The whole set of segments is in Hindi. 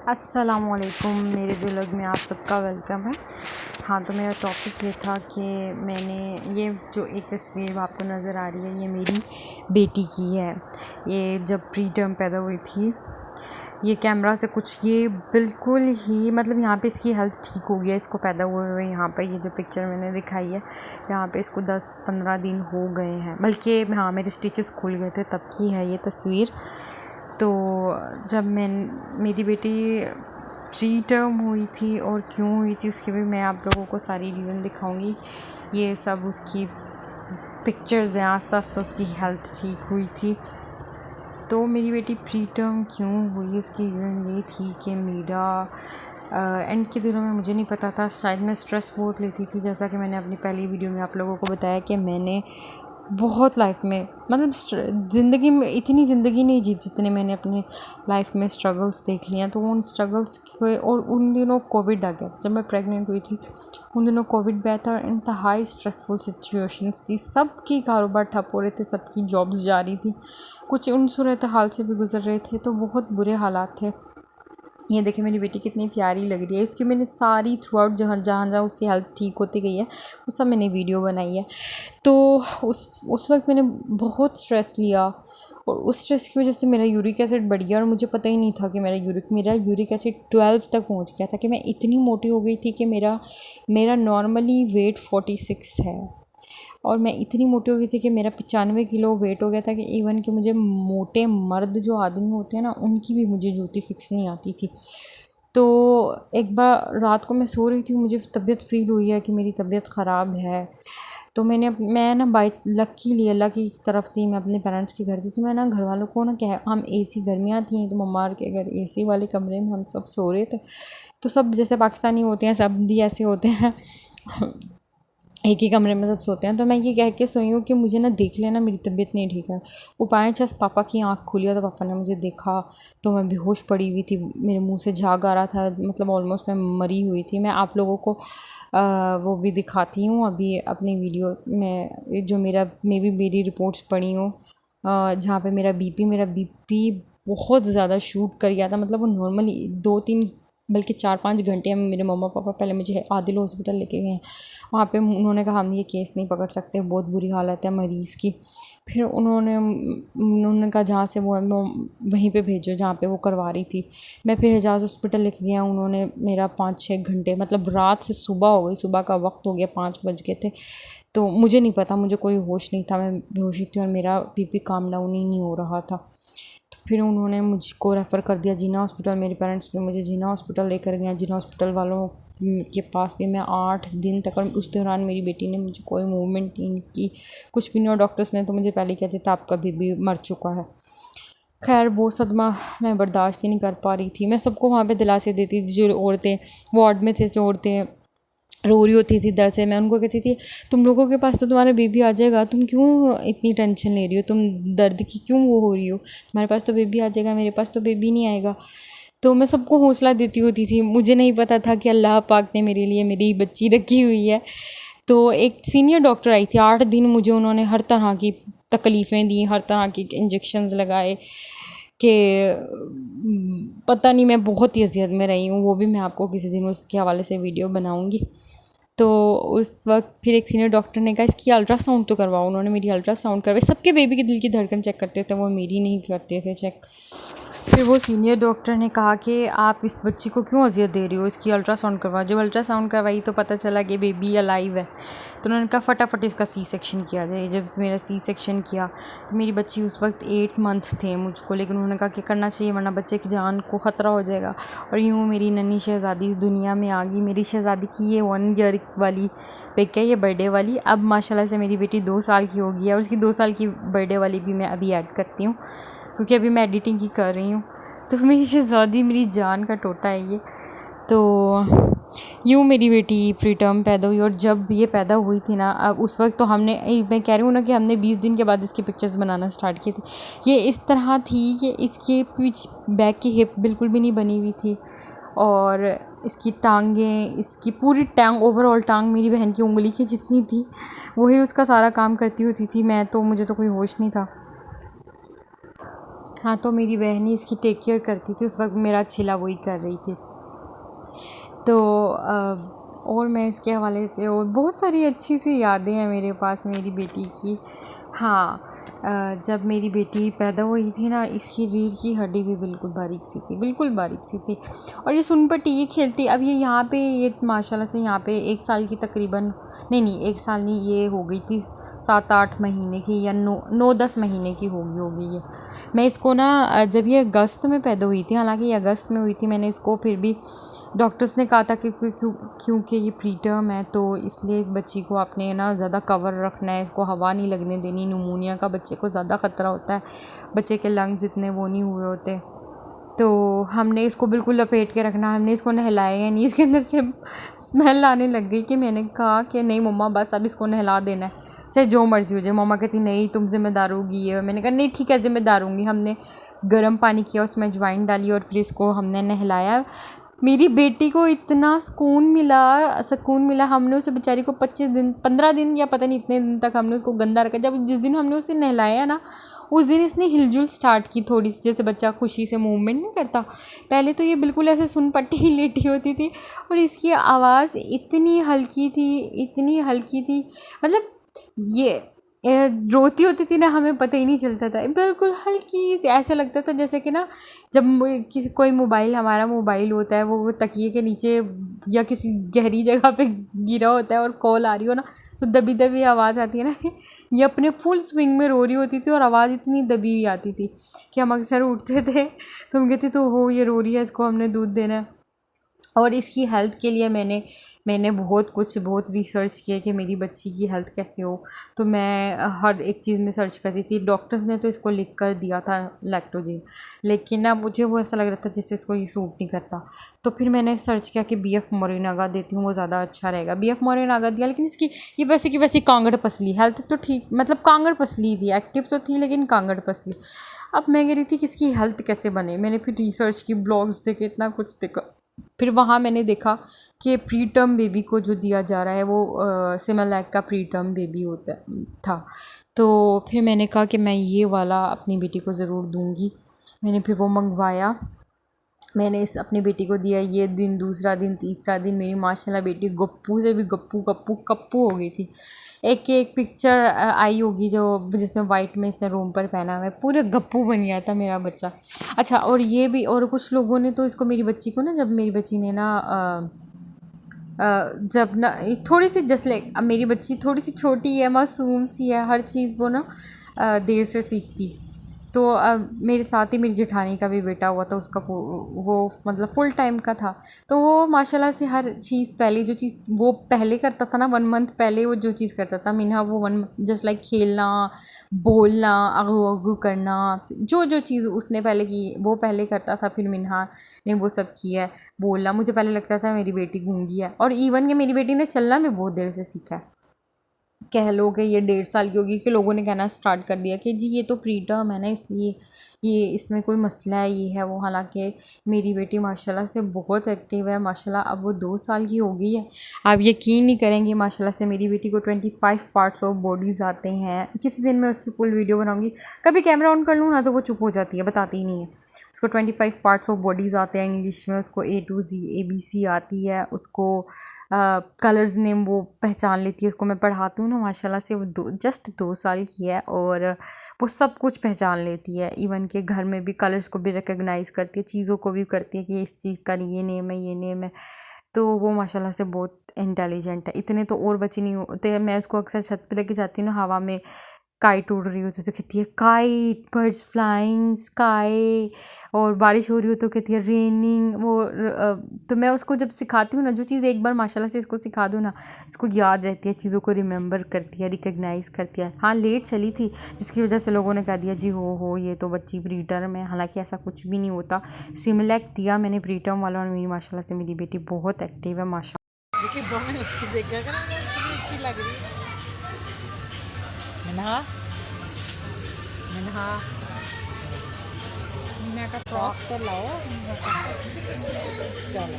अस्सलामुअलैकुम, मेरे व्लॉग में आप सबका वेलकम है। हाँ, तो मेरा टॉपिक ये था कि मैंने ये जो एक तस्वीर आपको नज़र आ रही है, ये मेरी बेटी की है। ये जब प्री टर्म पैदा हुई थी, ये कैमरा से कुछ ये बिल्कुल ही मतलब यहाँ पे इसकी हेल्थ ठीक हो गया इसको पैदा हुए यहाँ पे ये जो पिक्चर मैंने दिखाई है, यहाँ पे इसको 10-15 दिन हो गए हैं, बल्कि हाँ मेरे स्टिचेस खुल गए थे तब की है ये तस्वीर। तो जब मेरी बेटी प्री टर्म हुई थी और क्यों हुई थी उसकी भी मैं आप लोगों को सारी रीज़न दिखाऊंगी। ये सब उसकी पिक्चर्स हैं, आस्ते आस्ते उसकी हेल्थ ठीक हुई थी। तो मेरी बेटी प्री टर्म क्यों हुई उसकी रीज़न ये थी कि मेरा एंड के दिनों में मुझे नहीं पता था, शायद मैं स्ट्रेस बहुत लेती थी। जैसा कि मैंने अपनी पहली वीडियो में आप लोगों को बताया कि मैंने बहुत लाइफ में मतलब ज़िंदगी में इतनी ज़िंदगी नहीं जी जितने मैंने अपने लाइफ में स्ट्रगल्स देख लिए हैं। तो उन स्ट्रगल्स के और उन दिनों कोविड आ गया था जब मैं प्रेग्नेंट हुई थी। उन दिनों कोविड भी आया था और इंतहाई स्ट्रेसफुल सिचुएशंस थी, सबकी कारोबार ठप हो रहे थे, सबकी जॉब्स जा रही थी, कुछ उन सूरत हाल से भी गुजर रहे थे। तो बहुत बुरे हालात थे। ये देखिए मेरी बेटी कितनी प्यारी लग रही है। इसकी मैंने सारी थ्रू आउट जहाँ जहाँ उसकी हेल्थ ठीक होती गई है वो सब मैंने वीडियो बनाई है। तो उस वक्त मैंने बहुत स्ट्रेस लिया और उस स्ट्रेस की वजह से मेरा यूरिक एसिड बढ़ गया और मुझे पता ही नहीं था कि मेरा यूरिक एसिड 12 तक पहुंच गया था कि मैं इतनी मोटी हो गई थी कि मेरा नॉर्मली वेट 46 है और मैं इतनी मोटी हो गई थी कि मेरा 95 किलो वेट हो गया था कि इवन कि मुझे मोटे मर्द जो आदमी होते हैं ना उनकी भी मुझे जूती फिक्स नहीं आती थी। तो एक बार रात को मैं सो रही थी, मुझे तबीयत फ़ील हुई है कि मेरी तबीयत ख़राब है। तो मैं ना बाई लकीली अल्लाह की तरफ से मैं अपने पेरेंट्स के घर थी। तो मैं ना घर वालों को ना कह हम एसी गर्मियाँ थी तो मम्मा के घर एसी वाले कमरे में हम सब सो रहे थे। तो सब जैसे पाकिस्तानी होते हैं सब भी ऐसे होते हैं एक ही कमरे में सब सोते हैं। तो मैं ये कह के सोई हूँ कि मुझे ना देख लेना मेरी तबीयत नहीं ठीक है। वो पाँच छस पापा की आँख खुली और तो पापा ने मुझे देखा तो मैं बेहोश पड़ी हुई थी, मेरे मुंह से झाग आ रहा था, मतलब ऑलमोस्ट मैं मरी हुई थी। मैं आप लोगों को वो भी दिखाती हूँ अभी अपनी वीडियो में जो मेरी रिपोर्ट्स पड़ी हूँ जहाँ पे मेरा बीपी बहुत ज़्यादा शूट कर गया था। मतलब वो नॉर्मली 2-3 बल्कि 4-5 घंटे में मेरे मम्मा पापा पहले मुझे आदिल हॉस्पिटल लेके गए। वहाँ पे उन्होंने कहा हम ये केस नहीं पकड़ सकते, बहुत बुरी हालत है मरीज़ की। फिर उन्होंने कहा जहाँ से वो है वहीं पे भेजो जहाँ पे वो करवा रही थी। मैं फिर एजाज हॉस्पिटल लेके गया, उन्होंने मेरा 5-6 घंटे मतलब रात से सुबह हो गई, सुबह का वक्त हो गया, 5 बज गए थे। तो मुझे नहीं पता, मुझे कोई होश नहीं था, मैं बेहोशी थी और मेरा बीपी काम डाउन ही नहीं हो रहा था। फिर उन्होंने मुझको रेफ़र कर दिया जीना हॉस्पिटल। मेरे पेरेंट्स भी मुझे जीना हॉस्पिटल लेकर गए। जीना हॉस्पिटल वालों के पास भी मैं 8 दिन तक, और उस दौरान मेरी बेटी ने मुझे कोई मूवमेंट नहीं की, कुछ भी नहीं। और डॉक्टर्स ने तो मुझे पहले कहते थे आपका बेबी मर चुका है। खैर वो सदमा मैं बर्दाश्त ही नहीं कर पा रही थी। मैं सबको वहाँ पे दिलासे देती थी, जो औरतें वार्ड में थे, जो औरतें रो रही होती थी दर्द से, मैं उनको कहती थी तुम लोगों के पास तो तुम्हारा बेबी आ जाएगा, तुम क्यों इतनी टेंशन ले रही हो, तुम दर्द की क्यों वो हो रही हो, तुम्हारे पास तो बेबी आ जाएगा, मेरे पास तो बेबी नहीं आएगा। तो मैं सबको हौसला देती होती थी। मुझे नहीं पता था कि अल्लाह पाक ने मेरे लिए मेरी बच्ची रखी हुई है। तो एक सीनियर डॉक्टर आई थी, 8 दिन मुझे उन्होंने हर तरह की तकलीफ़ें दी, हर तरह की इंजेक्शन्स लगाए कि पता नहीं मैं बहुत ही अजियत में रही हूँ। वो भी मैं आपको किसी दिन उसके हवाले से वीडियो बनाऊँगी। तो उस वक्त फिर एक सीनियर डॉक्टर ने कहा इसकी अल्ट्रासाउंड तो करवाओ। उन्होंने मेरी अल्ट्रासाउंड करवाई। सबके बेबी के दिल की धड़कन चेक करते थे, वो मेरी नहीं करते थे चेक। फिर वो सीनियर डॉक्टर ने कहा कि आप इस बच्ची को क्यों अजियत दे रही हो, इसकी अल्ट्रासाउंड करवाओ। जब अल्ट्रासाउंड करवाई तो पता चला कि बेबी अलाइव है। तो उन्होंने कहा फटाफट इसका सी सेक्शन किया जाए। जब मेरा सी सेक्शन किया तो मेरी बच्ची उस वक्त 8 मंथ थे मुझको, लेकिन उन्होंने कहा कि करना चाहिए वरना बच्चे की जान को ख़तरा हो जाएगा। और यूँ मेरी नन्ही शहज़ादी इस दुनिया में आ गई। मेरी शहज़ादी की ये 1 ईयर वाली पिक है, ये बर्थडे वाली। अब माशाल्लाह से मेरी बेटी 2 साल की हो गई है और उसकी 2 साल की बर्थडे वाली भी मैं अभी ऐड करती हूँ क्योंकि अभी मैं एडिटिंग ही कर रही हूँ। तो मेरी शहज़ादी मेरी जान का टोटा है ये। तो यूँ मेरी बेटी प्री टर्म पैदा हुई और जब ये पैदा हुई थी ना, अब उस वक्त तो मैं कह रही हूँ ना कि हमने 20 दिन के बाद इसकी पिक्चर्स बनाना स्टार्ट किए थे। ये इस तरह थी कि इसके बैक की हिप बिल्कुल भी नहीं बनी हुई थी और इसकी टांगें, इसकी पूरी टांग, ओवरऑल टांग मेरी बहन की उंगली की जितनी थी वही उसका सारा काम करती होती थी। मुझे तो कोई होश नहीं था। हाँ, तो मेरी बहन ही इसकी टेक केयर करती थी, उस वक्त मेरा छिला वही कर रही थी। तो और मैं इसके हवाले से और बहुत सारी अच्छी सी यादें हैं मेरे पास मेरी बेटी की। हाँ, जब मेरी बेटी पैदा हुई थी ना, इसकी रीढ़ की हड्डी भी बिल्कुल बारीक सी थी, बिल्कुल बारीक सी थी। और ये सुनपट्टी ये खेलती, अब ये यहाँ पे ये माशाल्लाह से यहाँ पे 1 साल की तकरीबन, नहीं 1 साल नहीं, ये हो गई थी 7-8 महीने की या 9-10 महीने की होगी ये। मैं इसको ना जब ये अगस्त में पैदा हुई थी, हालांकि ये अगस्त में हुई थी, मैंने इसको फिर भी डॉक्टर्स ने कहा था कि क्योंकि ये प्री टर्म है तो इसलिए इस बच्ची को आपने ना ज़्यादा कवर रखना है, इसको हवा नहीं लगने देनी, निमोनिया का बच्चे को ज़्यादा ख़तरा होता है, बच्चे के लंग्स इतने वो नहीं हुए होते। तो हमने इसको बिल्कुल लपेट के रखना, हमने इसको नहलाया नहीं, इसके अंदर से स्मेल आने लग गई कि मैंने कहा कि नहीं मम्मा बस अब इसको नहला देना है, चाहे जो मर्ज़ी हो जाए। मम्मा कहती नहीं तुम ज़िम्मेदार होगी ये, मैंने कहा नहीं ठीक है ज़िम्मेदार होंगी। हमने गर्म पानी किया, उसमें अजवाइन डाली और फिर इसको हमने नहलाया। मेरी बेटी को इतना सुकून मिला। हमने उसे बेचारी को 15 दिन या पता नहीं इतने दिन तक हमने उसको गंदा रखा। जब जिस दिन हमने उसे नहलाया ना, उस दिन इसने हिलजुल स्टार्ट की थोड़ी सी, जैसे बच्चा खुशी से मूवमेंट नहीं करता। पहले तो ये बिल्कुल ऐसे सुन पट्टी लेटी होती थी और इसकी आवाज़ इतनी हल्की थी, मतलब ये रोती होती थी ना, हमें पता ही नहीं चलता था, बिल्कुल हल्की से। ऐसा लगता था जैसे कि ना जब कोई हमारा मोबाइल होता है वो तकिए के नीचे या किसी गहरी जगह पे गिरा होता है और कॉल आ रही हो ना, तो दबी दबी आवाज़ आती है ना ये अपने फुल स्विंग में रो रही होती थी और आवाज़ इतनी दबी हुई आती थी कि हम अक्सर उठते थे तो हम कहते तो हो ये रो रही है, इसको हमने दूध देना है। और इसकी हेल्थ के लिए मैंने बहुत रिसर्च किया कि मेरी बच्ची की हेल्थ कैसे हो। तो मैं हर एक चीज़ में सर्च करती थी। डॉक्टर्स ने तो इसको लिख कर दिया था लैक्टोजेन, लेकिन ना मुझे वो ऐसा लग रहा था जैसे इसको ये सूट नहीं करता। तो फिर मैंने सर्च किया कि BF मोरिनागा देती हूँ, वो ज़्यादा अच्छा रहेगा। BF मोरिनागा दिया, लेकिन इसकी ये वैसे की वैसी कांगड़ पसली, हेल्थ तो ठीक, मतलब कांगड़ पसली थी, एक्टिव तो थी लेकिन कांगड़ पसली। अब मैं कह रही थी कि इसकी हेल्थ कैसे बने। मैंने फिर रिसर्च की, ब्लॉग्स देखे, इतना कुछ देखा। फिर वहाँ मैंने देखा कि प्री टर्म बेबी को जो दिया जा रहा है वो सिमालैक का प्री टर्म बेबी था। तो फिर मैंने कहा कि मैं ये वाला अपनी बेटी को ज़रूर दूँगी। मैंने फिर वो मंगवाया, मैंने अपनी बेटी को दिया। ये दिन, दूसरा दिन, तीसरा दिन, मेरी माशाल्लाह बेटी गप्पू से भी कप्पू हो गई थी। एक पिक्चर आई होगी जो जिसमें वाइट में इसने रोम पर पहना हुआ है, पूरे गप्पू बन गया था मेरा बच्चा। अच्छा, और ये भी, और कुछ लोगों ने तो इसको, मेरी बच्ची को ना, जब मेरी बच्ची ने ना जब ना थोड़ी सी जस्ट लाइक, अब मेरी बच्ची थोड़ी सी छोटी है, मासूम सी है, हर चीज़ वो ना देर से सीखती। तो मेरे साथ ही मेरी जेठानी का भी बेटा हुआ था, उसका वो मतलब फुल टाइम का था। तो वो माशाल्लाह से हर चीज़, पहले जो चीज़ वो पहले करता था ना, 1 मंथ पहले वो जो चीज़ करता था मिन्हा, वो जस्ट लाइक खेलना, बोलना, अगू अगू करना, जो चीज़ उसने पहले की वो पहले करता था। फिर मिन्हा ने वो सब किया है। बोलना, मुझे पहले लगता था मेरी बेटी गूंगी है, और इवन कि मेरी बेटी ने चलना भी बहुत देर से सीखा है। कह लो कि ये 1.5 साल की होगी कि लोगों ने कहना स्टार्ट कर दिया कि जी ये तो प्री टर्म है ना, इसलिए ये इसमें कोई मसला है, ये है वो। हालांकि मेरी बेटी माशाल्लाह से बहुत एक्टिव है। माशाल्लाह अब वो 2 साल की हो गई है। आप यकीन नहीं करेंगे, माशाल्लाह से मेरी बेटी को 25 पार्ट्स ऑफ बॉडीज़ आते हैं। किसी दिन मैं उसकी फुल वीडियो बनाऊँगी। कभी कैमरा ऑन कर लूँ ना तो वो चुप हो जाती है, बताती ही नहीं है। उसको 25 पार्ट्स ऑफ बॉडीज़ आते हैं इंग्लिश में, उसको A to Z ABC आती है, उसको कलर्स नेम वो पहचान लेती है। उसको मैं पढ़ाती हूँ ना, माशाल्लाह से वो जस्ट 2 साल की है और वो सब कुछ पहचान लेती है। इवन के घर में भी कलर्स को भी रिकग्नाइज़ करती है, चीज़ों को भी करती है कि इस चीज़ का ये नेम है, ये नेम है। तो वो माशाल्लाह से बहुत इंटेलिजेंट है। इतने तो और बच्चे नहीं होते। मैं उसको अक्सर छत पे लेके जाती हूँ ना, हवा में काइट उड़ रही होती तो कहती है काइट, बर्ड्स फ्लाइंग, स्काई। और बारिश हो रही हो तो कहती है रेनिंग। तो मैं उसको जब सिखाती हूँ ना, जो चीज़ एक बार माशाल्लाह से इसको सिखा दूँ ना, इसको याद रहती है, चीज़ों को रिमेंबर करती है, रिकग्नाइज़ करती है। हाँ, लेट चली थी जिसकी वजह से लोगों ने कह दिया जी हो ये तो बच्ची प्री टर्म है। हालांकि ऐसा कुछ भी नहीं होता। सिमिलैक दिया मैंने प्री टर्म वाला, और मेरी माशाल्लाह से मेरी बेटी बहुत एक्टिव है माशाल्लाह। देखिए बहुत उसकी देखा कर अच्छी लग रही है। मिन्हा मिन्हा मीना का फ्रॉक तो लाओ। चलो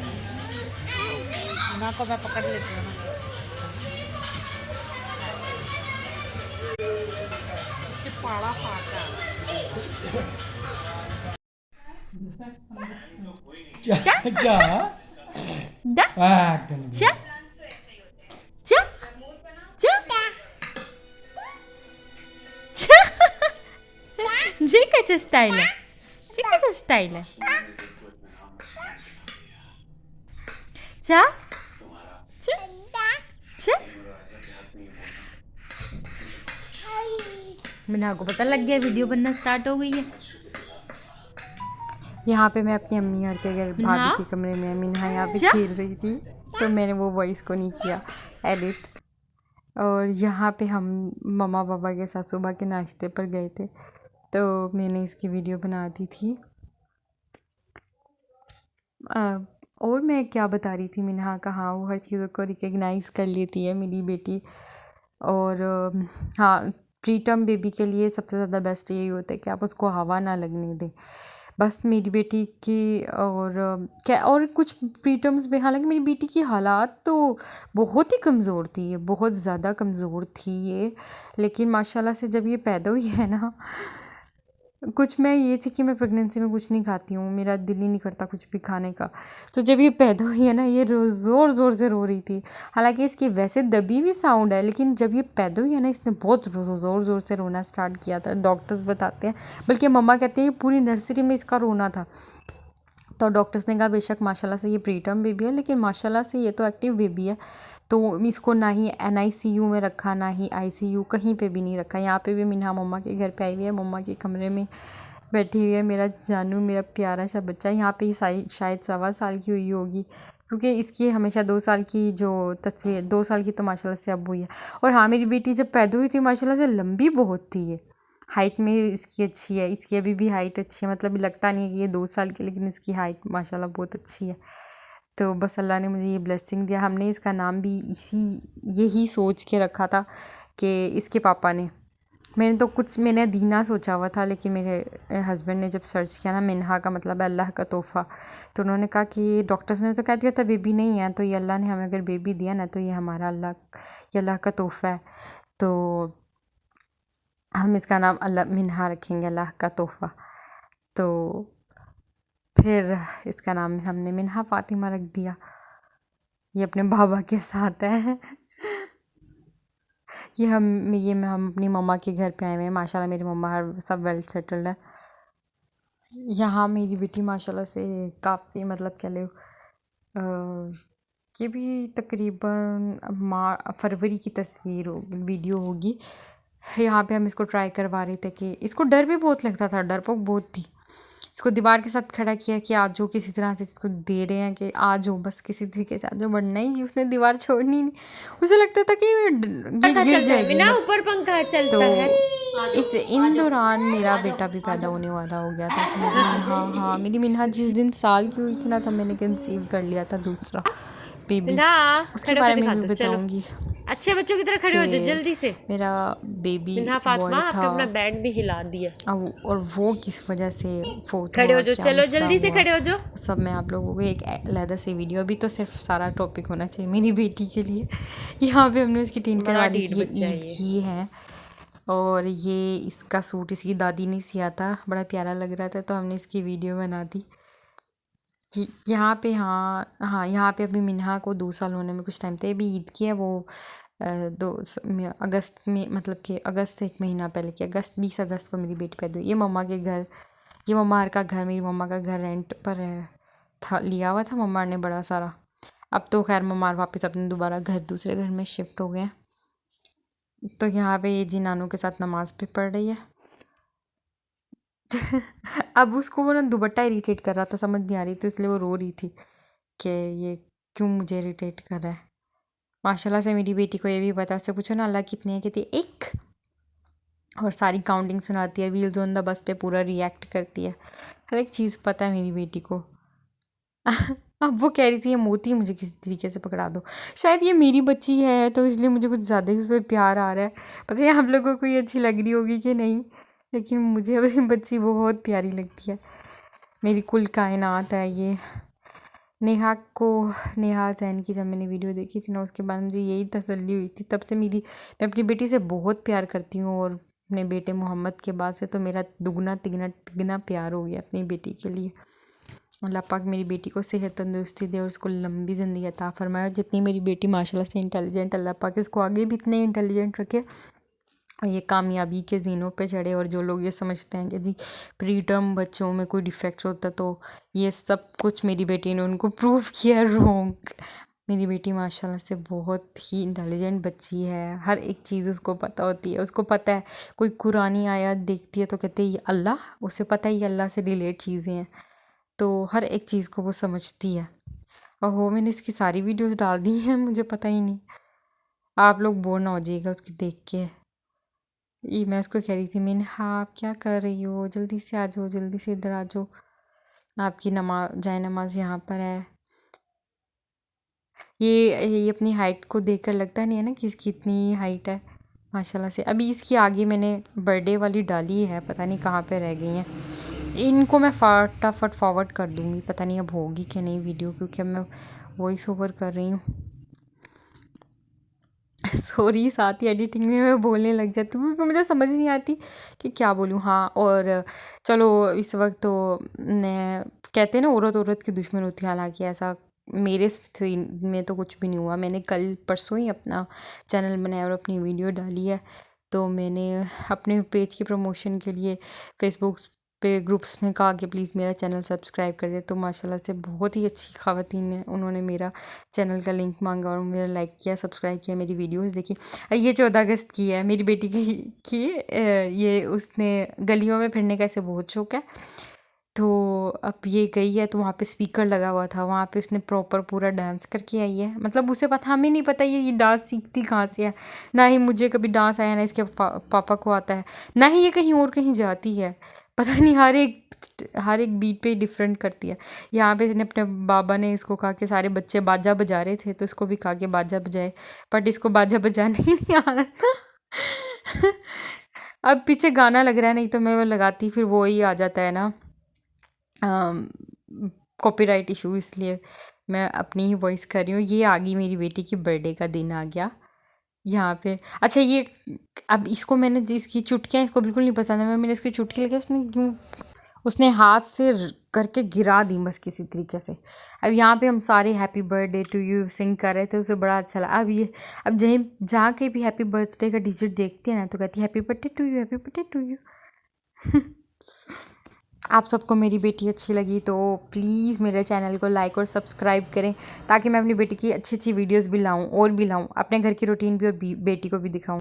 मीना को मैं पकड़ लेती हूँ ना। पाड़ा फाटा जा जा दा एकदम चा चा चा चा जे कसं स्टाईल आहे जे कसं स्टाईल आहे चा चा चा मिना को पता लग गया वीडियो बनना स्टार्ट हो गई है। यहाँ पे मैं अपनी अम्मी और के घर मिन्हा? भाभी के कमरे में मिन्हा यहाँ पे क्या? खेल रही थी, तो मैंने वो वॉइस को नहीं किया एडिट। और यहाँ पे हम मम्मा पापा के साथ सुबह के नाश्ते पर गए थे, तो मैंने इसकी वीडियो बना दी थी। और मैं क्या बता रही थी, मिन्हा का, हाँ वो हर चीज़ों को रिकग्नाइज़ कर लेती है मेरी बेटी। और हाँ, प्री टर्म बेबी के लिए सबसे ज़्यादा बेस्ट यही होता है कि आप उसको हवा ना लगने दें, बस मेरी बेटी की। और क्या, और कुछ प्री टर्म्स में हालांकि मेरी बेटी की हालात तो बहुत ही कमज़ोर थी, ये बहुत ज़्यादा कमज़ोर थी ये, लेकिन माशाल्लाह से जब ये पैदा हुई है ना, कुछ मैं ये थी कि मैं प्रेगनेंसी में कुछ नहीं खाती हूँ, मेरा दिल ही नहीं करता कुछ भी खाने का। तो जब ये पैदा हुई है ना, ये ज़ोर ज़ोर से रो रही थी। हालांकि इसकी वैसे दबी हुई साउंड है, लेकिन जब ये पैदा हुई है ना, इसने बहुत ज़ोर ज़ोर से रोना स्टार्ट किया था, डॉक्टर्स बताते हैं। बल्कि मम्मा कहते हैं पूरी नर्सरी में इसका रोना था। तो डॉक्टर्स ने कहा बेशक माशाल्लाह से ये प्री टर्म बेबी है, लेकिन माशाल्लाह से ये तो एक्टिव बेबी है, तो इसको ना ही NICU में रखा, ना ही ICU, कहीं पे भी नहीं रखा। यहाँ पे भी मिन्हा मम्मा के घर पे आई हुई है, मम्मा के कमरे में बैठी हुई है। मेरा जानू, मेरा प्यारा सा बच्चा, यहाँ पे शायद 1.25 साल की हुई होगी, क्योंकि इसकी हमेशा 2 साल की जो तस्वीर, 2 साल की तो माशाल्लाह से अब हुई है। और हाँ, मेरी बेटी जब पैदा हुई थी माशाल्लाह से लंबी बहुत थी ये, हाइट में इसकी अच्छी है, इसकी अभी भी हाइट अच्छी है, मतलब लगता नहीं है कि ये 2 साल की, लेकिन इसकी हाइट माशाल्लाह बहुत अच्छी है। तो बस अल्लाह ने मुझे ये ब्लेसिंग दिया। हमने इसका नाम भी यही सोच के रखा था कि इसके पापा ने, मैंने दीना सोचा हुआ था, लेकिन मेरे हस्बैंड ने जब सर्च किया ना, मिन्हा का मतलब है अल्लाह का तोहफ़ा, तो उन्होंने कहा कि डॉक्टर्स ने तो कह दिया था बेबी नहीं है, तो ये अल्लाह ने हमें अगर बेबी दिया ना, तो ये हमारा अल्लाह का तोहफ़ा है, तो हम इसका नाम मिन्हा रखेंगे, अल्लाह का तोहफ़ा। तो फिर इसका नाम हमने मिन्हा फ़ातिमा रख दिया। ये अपने बाबा के साथ है। हम अपनी मम्मा के घर पे आए हुए हैं। माशाल्लाह मेरी मम्मा हर सब वेल सेटल्ड है। यहाँ मेरी बेटी माशाल्लाह से काफ़ी, मतलब कह लो ये भी तकरीबन फरवरी की वीडियो होगी। यहाँ पे हम इसको ट्राई करवा रहे थे कि इसको डर भी बहुत लगता था, डरपोक बहुत थी। इसको दीवार के साथ खड़ा किया कि आज जो किसी तरह से इसको दे रहे हैं कि आज हो, बस किसी तरीके से आज हो, बढ़ना ही, उसने दीवार छोड़नी नहीं। उसे लगता था कि ये गिर जाएगी ना, ऊपर पंखा चलता तो है। इन दौरान मेरा बेटा भी पैदा होने वाला हो गया था। हाँ, मेरी मिन्हा जिस दिन साल की हुई थी ना, तब मैंने कंसीव कर लिया था दूसरा बेबी। उसके बारे में भी बताऊंगी। अच्छे बच्चों की तरह खड़े हो जाओ जल्दी से। मेरा बेबी मिन्हा बॉय फातिमा, आपने था, अपना बैंड भी हिला दिया। और वो किस वजह से फोर्थ खड़े हो हुआ, जाओ, क्या चलो मसला जल्दी से हुआ, खड़े हो जाओ। सब मैं आप लोगों को एक अलग से वीडियो, अभी तो सिर्फ सारा टॉपिक होना चाहिए मेरी बेटी के लिए। यहाँ पे हमने उसकी टीन करवा दी थी, ईद की है, और ये इसका सूट इसकी दादी ने सिया था, बड़ा प्यारा लग रहा था, तो हमने इसकी वीडियो बना दी। यहाँ पे हाँ यहाँ पे अभी मिन्हा को 2 साल होने में कुछ टाइम थे। अभी ईद की है, वो अगस्त में, मतलब कि अगस्त से 1 महीना पहले की, 20 अगस्त को मेरी बेटी पैदा हुई। ये मम्मा के घर, ये मम्मा का घर, मेरी मम्मा का घर रेंट पर था, लिया हुआ था मम्मा ने बड़ा सारा। अब तो खैर मम्मा वापस अपने दोबारा दूसरे घर में शिफ्ट हो गए। तो यहाँ पे ये जी नानू के साथ नमाज़ भी पढ़ रही है। अब उसको वो ना दुपट्टा इरिटेट कर रहा था, समझ नहीं आ रही, तो इसलिए वो रो रही थी कि ये क्यों मुझे इरिटेट कर रहा है। माशाल्लाह से मेरी बेटी को ये भी पता है, उससे पूछो ना अल्लाह कितने हैं, कहती है 1, और सारी काउंटिंग सुनाती है, व्हील्स ऑन द बस पे पूरा रिएक्ट करती है, हर एक चीज़ पता है मेरी बेटी को। अब वो कह रही थी ये मोती मुझे किसी तरीके से पकड़ा दो, शायद ये मेरी बच्ची है तो इसलिए मुझे कुछ ज़्यादा ही उस पर प्यार आ रहा है। पता नहीं आप लोगों को ये अच्छी लग रही होगी कि नहीं, लेकिन मुझे अपनी बच्ची बहुत प्यारी लगती है, मेरी कुल कायनात है ये। नेहा जैन की जब मैंने वीडियो देखी थी ना, उसके बाद मुझे यही तसल्ली हुई थी, तब से मैं अपनी बेटी से बहुत प्यार करती हूँ, और अपने बेटे मोहम्मद के बाद से तो मेरा दुगना तिगना प्यार हो गया अपनी बेटी के लिए। अल्लाह पाक मेरी बेटी को सेहत तंदुरुस्ती दे और उसको लंबी ज़िंदगी अता फरमाए। और जितनी मेरी बेटी माशाल्लाह से इंटेलिजेंट, अल्लाह पाक इसको आगे भी इतने इंटेलिजेंट रखे और ये कामयाबी के ज़ीनों पे चढ़े। और जो लोग ये समझते हैं कि जी प्री टर्म बच्चों में कोई डिफेक्ट होता तो ये सब कुछ मेरी बेटी ने उनको प्रूव किया रॉन्ग। मेरी बेटी माशाल्लाह से बहुत ही इंटेलिजेंट बच्ची है। हर एक चीज़ उसको पता होती है। उसको पता है कोई कुरानी आयत देखती है तो कहते हैं ये अल्लाह, उसे पता है ये अल्लाह से रिलेट चीज़ें हैं, तो हर एक चीज़ को वो समझती है। और हो मैंने इसकी सारी वीडियोस डाल दी हैं, मुझे पता ही नहीं। आप लोग बोर ना हो जाइएगा उसकी देख के। ये मैं उसको कह रही थी, मैंने हाँ आप क्या कर रही हो, जल्दी से आ जाओ, जल्दी से इधर आ जाओ, आपकी जाए नमाज यहाँ पर है। ये अपनी हाइट को देखकर लगता नहीं है ना कि इसकी इतनी हाइट है माशाल्लाह से। अभी इसकी आगे मैंने बर्थडे वाली डाली है, पता नहीं कहाँ पे रह गई हैं। इनको मैं फटाफट फॉरवर्ड कर दूँगी, पता नहीं अब होगी कि नहीं वीडियो, क्योंकि अब मैं वॉइस ओवर कर रही हूँ। सॉरी, साथ ही एडिटिंग में मैं बोलने लग जाती हूँ क्योंकि मुझे समझ नहीं आती कि क्या बोलूँ। हाँ, और चलो इस वक्त तो मैं कहते हैं ना औरत की दुश्मन होती है, हालांकि ऐसा मेरे सीन में तो कुछ भी नहीं हुआ। मैंने कल परसों ही अपना चैनल बनाया और अपनी वीडियो डाली है। तो मैंने अपने पेज की प्रमोशन के लिए फेसबुक पे ग्रुप्स में कहा कि प्लीज़ मेरा चैनल सब्सक्राइब कर दे। तो माशाल्लाह से बहुत ही अच्छी ख़वातीन ने उन्होंने मेरा चैनल का लिंक मांगा और मेरा लाइक किया, सब्सक्राइब किया, मेरी वीडियोस देखी। ये 14 अगस्त की है मेरी बेटी की ये उसने गलियों में फिरने का ऐसे बहुत शौक़ है। तो अब ये गई है तो वहाँ पे स्पीकर लगा हुआ था, वहाँ पे इसने प्रॉपर पूरा डांस करके आई है। मतलब उसे पता, हमें नहीं पता ये डांस सीखती कहाँ से है। ना ही मुझे कभी डांस आया, ना इसके पापा को आता है, ना ही ये कहीं और कहीं जाती है। पता नहीं हर एक बीट पे डिफरेंट करती है। यहाँ पे इसने अपने बाबा ने इसको कहा कि सारे बच्चे बाजा बजा रहे थे तो इसको भी कहा कि बाजा बजाए, बट इसको बाजा बजाने ही नहीं आ रहा था। अब पीछे गाना लग रहा है, नहीं तो मैं वो लगाती फिर वो ही आ जाता है ना कॉपीराइट इशू, इसलिए मैं अपनी ही वॉइस कर रही हूँ। ये आ गई मेरी बेटी की बर्थडे का दिन आ गया यहाँ पे। अच्छा ये अब इसको मैंने इसकी चुटकियाँ इसको बिल्कुल नहीं पसंद है, मैंने इसकी चुटकी लगी उसने हाथ से करके गिरा दी बस किसी तरीके से। अब यहाँ पे हम सारे happy birthday to you sing कर रहे थे, उसे बड़ा अच्छा लगा। अब जहाँ के भी हैप्पी बर्थडे का डिजिट देखते हैं ना तो कहती है happy birthday to you, happy birthday to you. आप सबको मेरी बेटी अच्छी लगी तो प्लीज़ मेरे चैनल को लाइक और सब्सक्राइब करें ताकि मैं अपनी बेटी की अच्छी अच्छी वीडियोस भी लाऊं और भी लाऊं, अपने घर की रूटीन भी और बेटी को भी दिखाऊं।